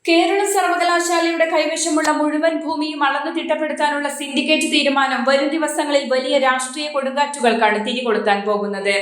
കേരള സർവകലാശാലയുടെ കൈവശമുള്ള മുഴുവൻ ഭൂമിയും അളന്നു തിട്ടപ്പെടുത്താനുള്ള സിൻഡിക്കേറ്റ് തീരുമാനം വരും ദിവസങ്ങളിൽ വലിയ രാഷ്ട്രീയ കൊടുങ്കാറ്റുകൾക്കാണ് തിരികൊളുത്താൻ പോകുന്നത്.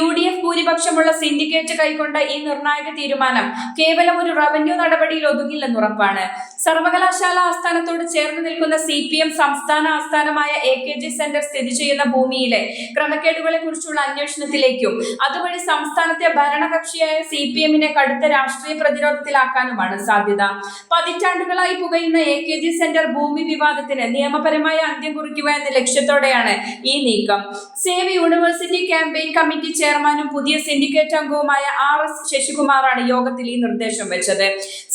UDF ഭൂരിപക്ഷമുള്ള സിൻഡിക്കേറ്റ് കൈക്കൊണ്ട ഈ നിർണായക തീരുമാനം കേവലം ഒരു റവന്യൂ നടപടിയിൽ ഒതുങ്ങില്ലെന്നുറപ്പാണ്. സർവകലാശാല ആസ്ഥാനത്തോട് ചേർന്ന് നിൽക്കുന്ന CPM സംസ്ഥാന ആസ്ഥാനമായ AKG സെന്റർ സ്ഥിതി ചെയ്യുന്ന ഭൂമിയിലെ ക്രമക്കേടുകളെ കുറിച്ചുള്ള അന്വേഷണത്തിലേക്കും അതുവഴി സംസ്ഥാനത്തെ ഭരണകക്ഷിയായ CPM-നെ കടുത്ത രാഷ്ട്രീയ പ്രതിരോധത്തിലാക്കാനുമാണ് സാധ്യത. പതിറ്റാണ്ടുകളായി പുകയുന്ന AKG സെന്റർ ഭൂമി വിവാദത്തിന് നിയമപരമായ അന്ത്യം കുറിക്കുക എന്ന ലക്ഷ്യത്തോടെയാണ് ഈ നീക്കം. സേവ് യൂണിവേഴ്സിറ്റി ക്യാമ്പയിൻ കമ്മിറ്റി ചെയർമാനും പുതിയ സിൻഡിക്കേറ്റ് അംഗവുമായ RS ശശികുമാറാണ് യോഗത്തിൽ ഈ നിർദ്ദേശം വെച്ചത്.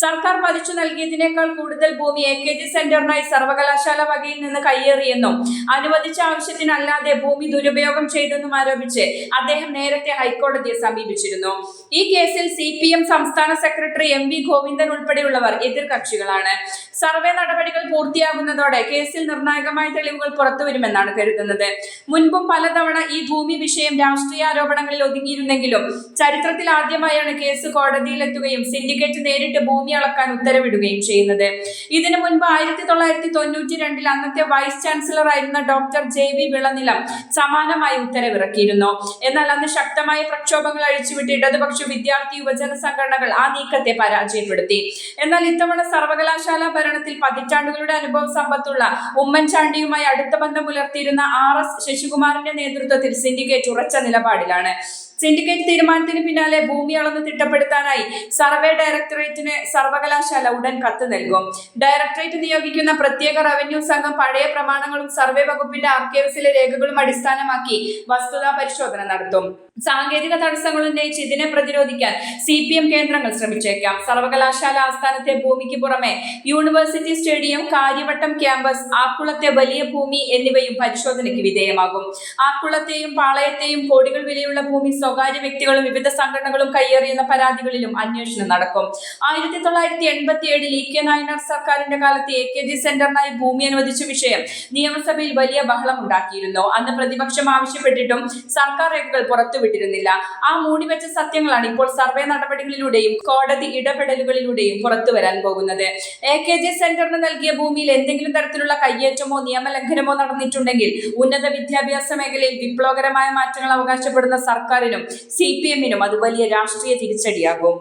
സർക്കാർ പതിച്ചു നൽകിയതിനേക്കാൾ കൂടുതൽ ഭൂമി AKG സെന്ററിനായി സർവകലാശാല വകയിൽ നിന്ന് കയ്യേറിയെന്നും അനുവദിച്ച ആവശ്യത്തിനല്ലാതെ ഭൂമി ദുരുപയോഗം ചെയ്തെന്നും ആരോപിച്ച് അദ്ദേഹം നേരത്തെ ഹൈക്കോടതിയെ സമീപിച്ചിരുന്നു. ഈ കേസിൽ CPM സംസ്ഥാന സെക്രട്ടറി MV ഗോവിന്ദൻ ഉൾപ്പെടെയുള്ളവർ എതിർകക്ഷികളാണ്. സർവേ നടപടികൾ പൂർത്തിയാകുന്നതോടെ കേസിൽ നിർണായകമായ തെളിവുകൾ പുറത്തുവരുമെന്നാണ് കരുതുന്നത്. മുൻപും പലതവണ ഈ ഭൂമി വിഷയം രാഷ്ട്രീയ ആരോപണങ്ങളിൽ ഒതുങ്ങിയിരുന്നെങ്കിലും ചരിത്രത്തിൽ ആദ്യമായാണ് കേസ് കോടതിയിലെത്തുകയും സിൻഡിക്കേറ്റ് നേരിട്ട് ഭൂമി അളക്കാൻ ഉത്തരവിടുകയും ചെയ്യുന്നത്. ഇതിനു മുൻപ് 1992 അന്നത്തെ വൈസ് ചാൻസലർ ആയിരുന്ന ഡോക്ടർ JV വിളനിലം സമാനമായി ഉത്തരവിറക്കിയിരുന്നു. എന്നാൽ അന്ന് ശക്തമായ പ്രക്ഷോഭങ്ങൾ അഴിച്ചുവിട്ട് ഇടതുപക്ഷ വിദ്യാർത്ഥി യുവജന സംഘടനകൾ ആ നീക്കത്തെ പരാജയപ്പെടുത്തി. എന്നാൽ ഇത്തവണ സർവകലാശാല ഭരണത്തിൽ പതിറ്റാണ്ടുകളുടെ അനുഭവ സമ്പത്തുള്ള ഉമ്മൻചാണ്ടിയുമായി അടുത്ത ബന്ധം പുലർത്തിയിരുന്ന RS ശശികുമാറിന്റെ നേതൃത്വത്തിൽ സിൻഡിക്കേറ്റ് ഉറച്ച നിലപാടിലാണ്. സിൻഡിക്കേറ്റ് തീരുമാനത്തിന് പിന്നാലെ ഭൂമി അളന്ന് തിട്ടപ്പെടുത്താനായി സർവേ ഡയറക്ടറേറ്റിന് സർവകലാശാല ഉടൻ കത്ത് നൽകും. ഡയറക്ടറേറ്റ് നിയോഗിക്കുന്ന പ്രത്യേക റവന്യൂ സംഘം പഴയ പ്രമാണങ്ങളും സർവേ വകുപ്പിന്റെ ആർക്കൈവ്സിലെ രേഖകളും അടിസ്ഥാനമാക്കി വസ്തുതാ പരിശോധന നടത്തും. സാങ്കേതിക തടസ്സങ്ങൾ ഉന്നയിച്ച് ഇതിനെ പ്രതിരോധിക്കാൻ CPM കേന്ദ്രങ്ങൾ ശ്രമിച്ചേക്കാം. സർവകലാശാല ആസ്ഥാനത്തെ ഭൂമിക്ക് പുറമെ യൂണിവേഴ്സിറ്റി സ്റ്റേഡിയം, കാര്യവട്ടം ക്യാമ്പസ്, ആക്കുളത്തെ വലിയ ഭൂമി എന്നിവയും പരിശോധനയ്ക്ക് വിധേയമാകും. ആക്കുളത്തെയും പാളയത്തെയും കോടികൾ വിലയുള്ള ഭൂമി സ്വകാര്യ വ്യക്തികളും വിവിധ സംഘടനകളും കയ്യേറിയെന്ന പരാതികളിലും അന്വേഷണം നടക്കും. 1987 EK നായനാർ സർക്കാരിന്റെ കാലത്ത് AKG സെന്ററിനായി ഭൂമി അനുവദിച്ച വിഷയം നിയമസഭയിൽ വലിയ ബഹളമുണ്ടാക്കിയിരുന്നു. അന്ന് പ്രതിപക്ഷം ആവശ്യപ്പെട്ടിട്ടും സർക്കാർ രേഖകൾ പുറത്തുവിട്ടിരുന്നില്ല. ആ മൂടിവെച്ച സത്യങ്ങളാണ് ഇപ്പോൾ സർവേ നടപടികളിലൂടെയും കോടതി ഇടപെടലുകളിലൂടെയും പുറത്തുവരാൻ പോകുന്നത്. AKG സെന്ററിന് നൽകിയ ഭൂമിയിൽ എന്തെങ്കിലും തരത്തിലുള്ള കയ്യേറ്റമോ നിയമലംഘനമോ നടന്നിട്ടുണ്ടെങ്കിൽ ഉന്നത വിദ്യാഭ്യാസ മേഖലയിൽ വിപ്ലവകരമായ മാറ്റങ്ങൾ അവകാശപ്പെടുന്ന സർക്കാരിനും CPM-നും അത് വലിയ രാഷ്ട്രീയ തിരിച്ചടിയാകും.